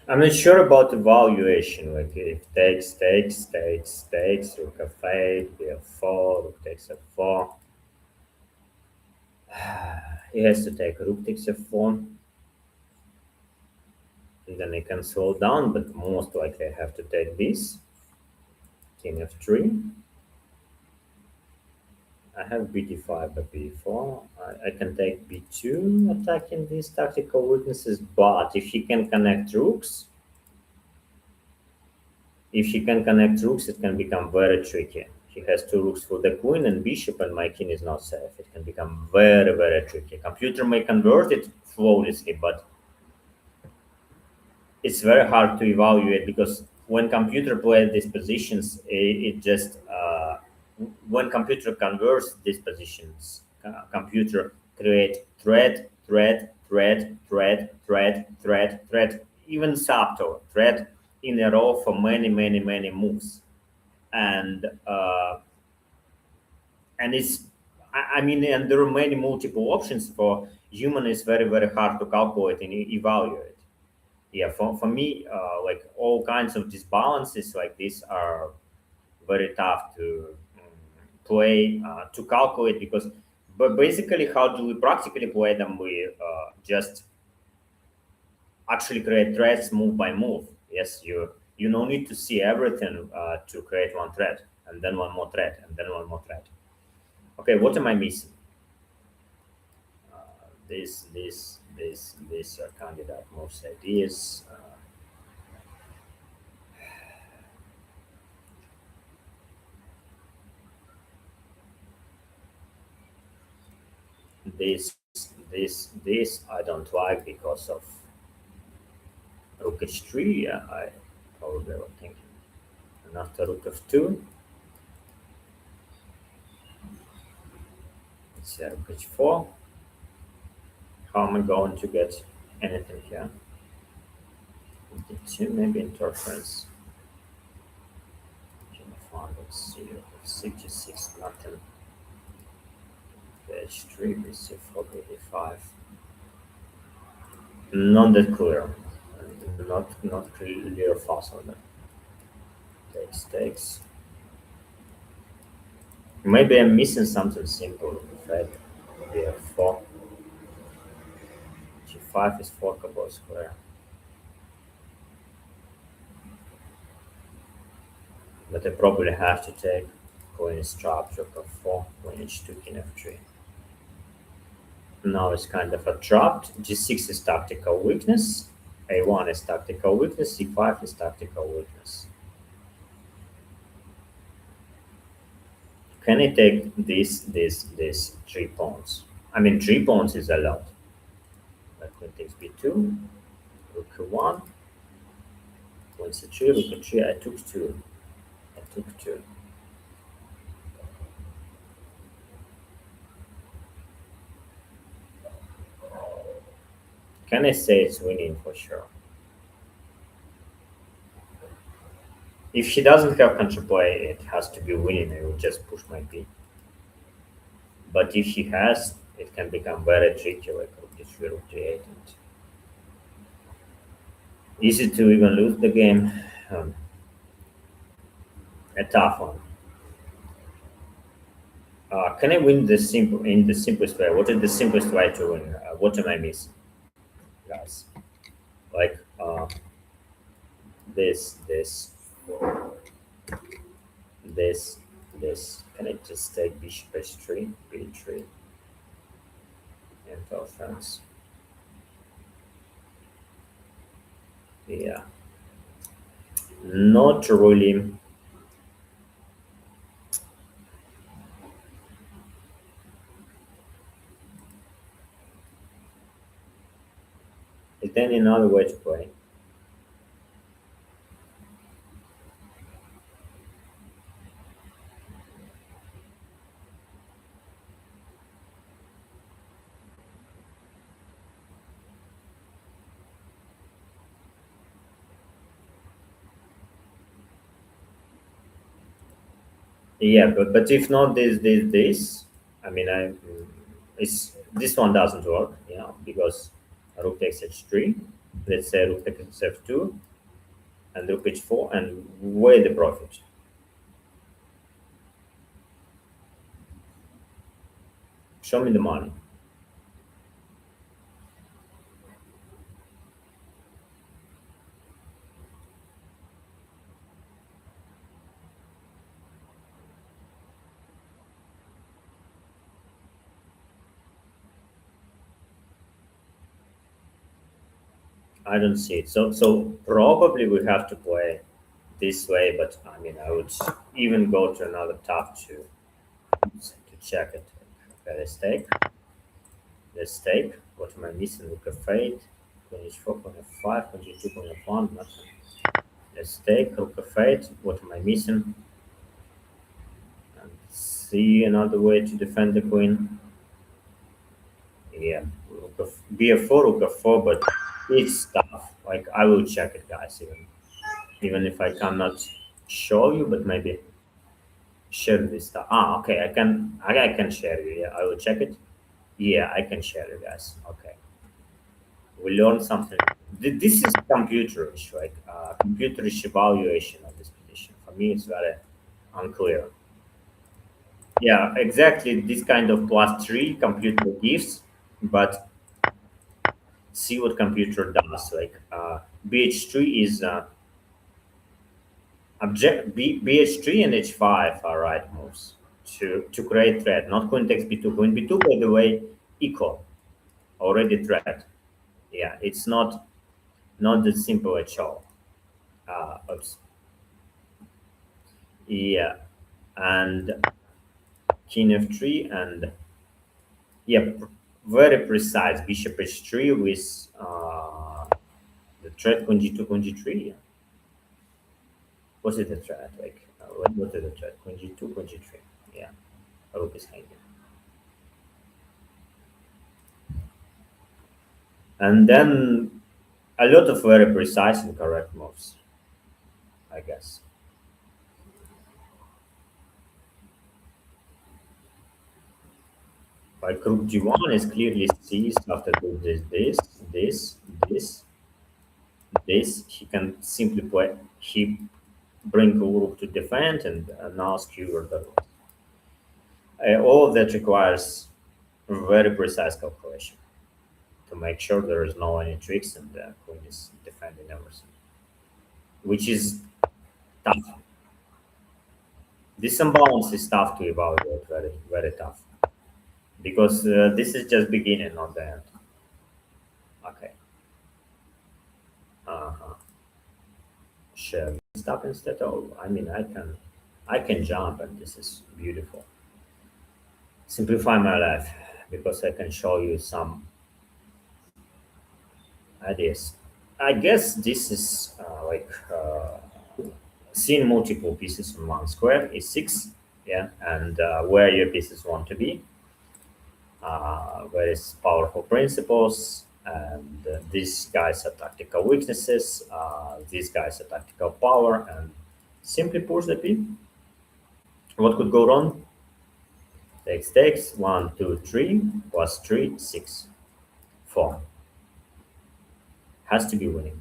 I'm not sure about the valuation. Like if takes, rook f8, bf4, rook takes f4. He has to take rook takes f4. And then I can slow down, but most likely I have to take this. King f3. I have bd5 by b4. I can take b2, attacking these tactical weaknesses, but if he can connect rooks, it can become very tricky. He has two rooks for the queen and bishop, and my king is not safe. It can become very, very tricky. Computer may convert it flawlessly, but it's very hard to evaluate because when computer plays these positions, it just when computer converts these positions, computer create thread, even subtle thread in a row for many moves, and it's I mean, and there are many multiple options for human. Is very hard to calculate and evaluate. Yeah, for me, like all kinds of disbalances like this are very tough to play, to calculate, because but basically how do we practically play them? We just actually create threads move by move. Yes, you no need to see everything to create one thread. and then one more threat, and then one more threat. Okay, what am I missing? This candidate moves ideas. This I don't like because of rook h3. Yeah, I probably was thinking. And after rook f2, it's rook h4. How am I going to get anything here? D2, maybe interference. G5, let's see, f6, g6, nothing. H3, bc4, bd5. Not that clear. Not clear fast on that. Takes. Maybe I'm missing something simple. Right? B4. G5 is forkable square. But I probably have to take queen is trapped, rook f4, queen h2, king f3. Now it's kind of a trapped. G6 is tactical weakness. A1 is tactical weakness. C5 is tactical weakness. Can I take this 3 pawns? I mean, 3 pawns is a lot. Like queen takes b2, rook 1, queen c3, rook 3. I took 2. I took 2. Can I say it's winning for sure? If she doesn't have counterplay, it has to be winning. I will just push my b. But if she has, it can become very tricky, like rook d3, rook d8, and easy to even lose the game. Um, a tough one. Can I win this simple in the simplest way? What is the simplest way to win? What am I missing, guys? Like this, this, this. Can I just take bishop h3, b3, and offense? Yeah, not really. Is there another way to play? Yeah, but if not this, I mean, it's this one doesn't work, because rook takes h3. Let's say rook takes f2 and rook h4, and where the profit? Show me the money. I don't see it. So probably we have to play this way, but I mean, I would even go to another tab to check it. Okay, let's take. What am I missing? Rook f8, queen h4, queen f5, queen g2, queen f1, nothing. Let's take rook f8. What am I missing? And see another way to defend the queen. Yeah, bf4, rook f4, but it's tough. Like I will check it, guys. Even if I cannot show you, but maybe share this stuff. Okay, I can share you. Yeah, I will check it. Yeah, I can share you guys. Okay, we learned something. This is computerish, right? Computerish evaluation of this position. For me, it's very unclear. Yeah, exactly. This kind of +3 computer gives, but see what computer does. Like bh3 is bh3 and h5 are right moves to create threat. Not queen takes b2. Queen b2, by the way, equal already threat. Yeah, it's not that simple at all. Oops. Yeah, and king f3 and yeah, very precise bishop h3 with the threat queen g2, queen g3. What's it the threat? Like what is the threat? Queen g2, queen g3. Yeah, rook is hanging. And then a lot of very precise and correct moves, I guess. Like rook g1 is clearly seized after doing this, this, this. He can simply play. He bring rook to defend and now skewer the rook. All of that requires very precise calculation to make sure there is no any tricks and the queen is defending everything, which is tough. This imbalance is tough to evaluate, very, very tough, because this is just beginning, not the end. Okay. Uh-huh. Sure. Stop instead. Oh, I mean, I can jump, and this is beautiful. Simplify my life because I can show you some ideas. I guess this is seeing multiple pieces on one square is six, yeah, and where your pieces want to be, various powerful principles, and these guys are tactical weaknesses, these guys are tactical power, and simply push the pin. What could go wrong? Takes 1, 2, 3, plus 3, 6, 4. Has to be winning.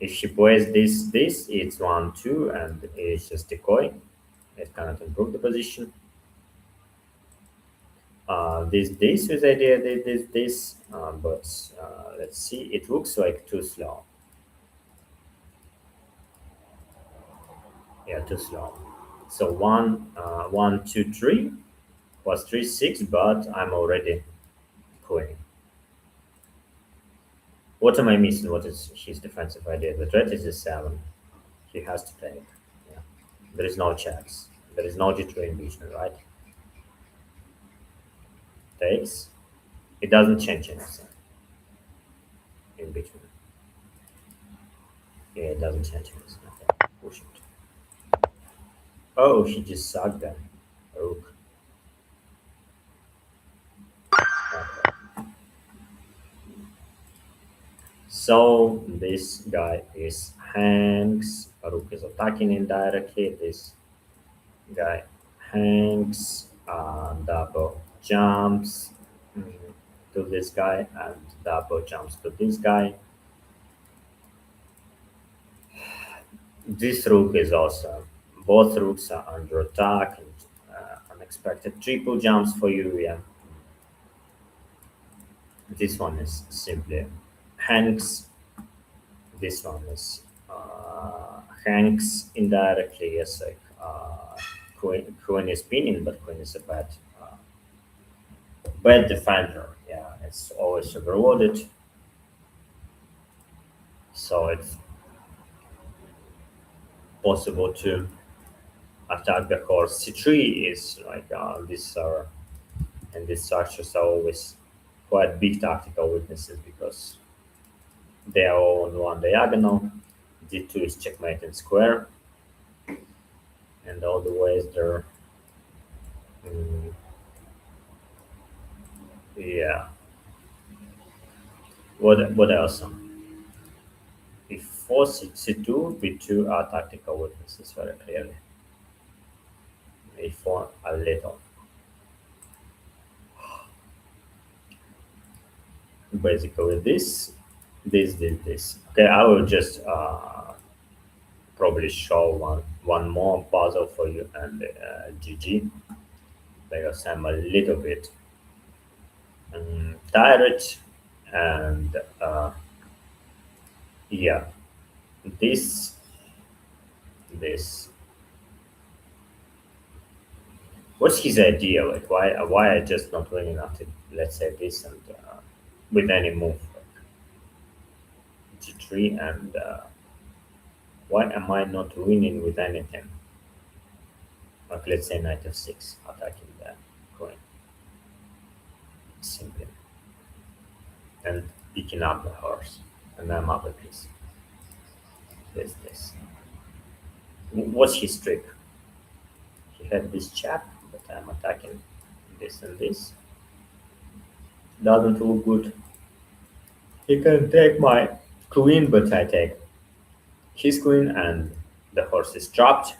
If she plays this, it's 1, 2, and it's just decoy. It cannot improve the position. This with idea this, but let's see. It looks like too slow. Yeah, too slow. So 1, 2, 3 plus 3, 6, but I'm already quitting. What am I missing? What is his defensive idea? The threat is a 7. He has to take. Yeah. There is no checks. There is no G3 ambition, right? Takes. It doesn't change anything in between. Yeah, it doesn't change anything. Okay. Push it. Oh, he just sucked them. Rook. Okay. So this guy is hangs. Rook is attacking indirectly. This guy hangs. Double jumps mm, to this guy and double jumps to this guy. This rook is awesome. Both rooks are under attack and unexpected triple jumps for you. Yeah, this one is simply hangs. This one is hangs indirectly. Yes, like queen is pinning, but queen is a bad defender. Yeah, it's always overloaded. So it's possible to attack the horse. C3 is like these are and these structures are always quite big tactical weaknesses because they are all on one diagonal. D2 is checkmate in square, and all the ways there. Mm, yeah. What else? Before C2, B2 are tactical weaknesses very clearly. A4 a little. Basically this. Okay, I will just probably show one more puzzle for you and GG because I'm a little bit tired and yeah, this. this. What's his idea? Like why I just not winning after, let's say, this, and with any move like g3, and why am I not winning with anything? Like, let's say knight f6, attacking the queen simply, and picking up the horse, and I'm up a piece. This. What's his trick? He had this chap, but I'm attacking this and this. Doesn't look good. He can take my queen, but I take his queen, and the horse is trapped.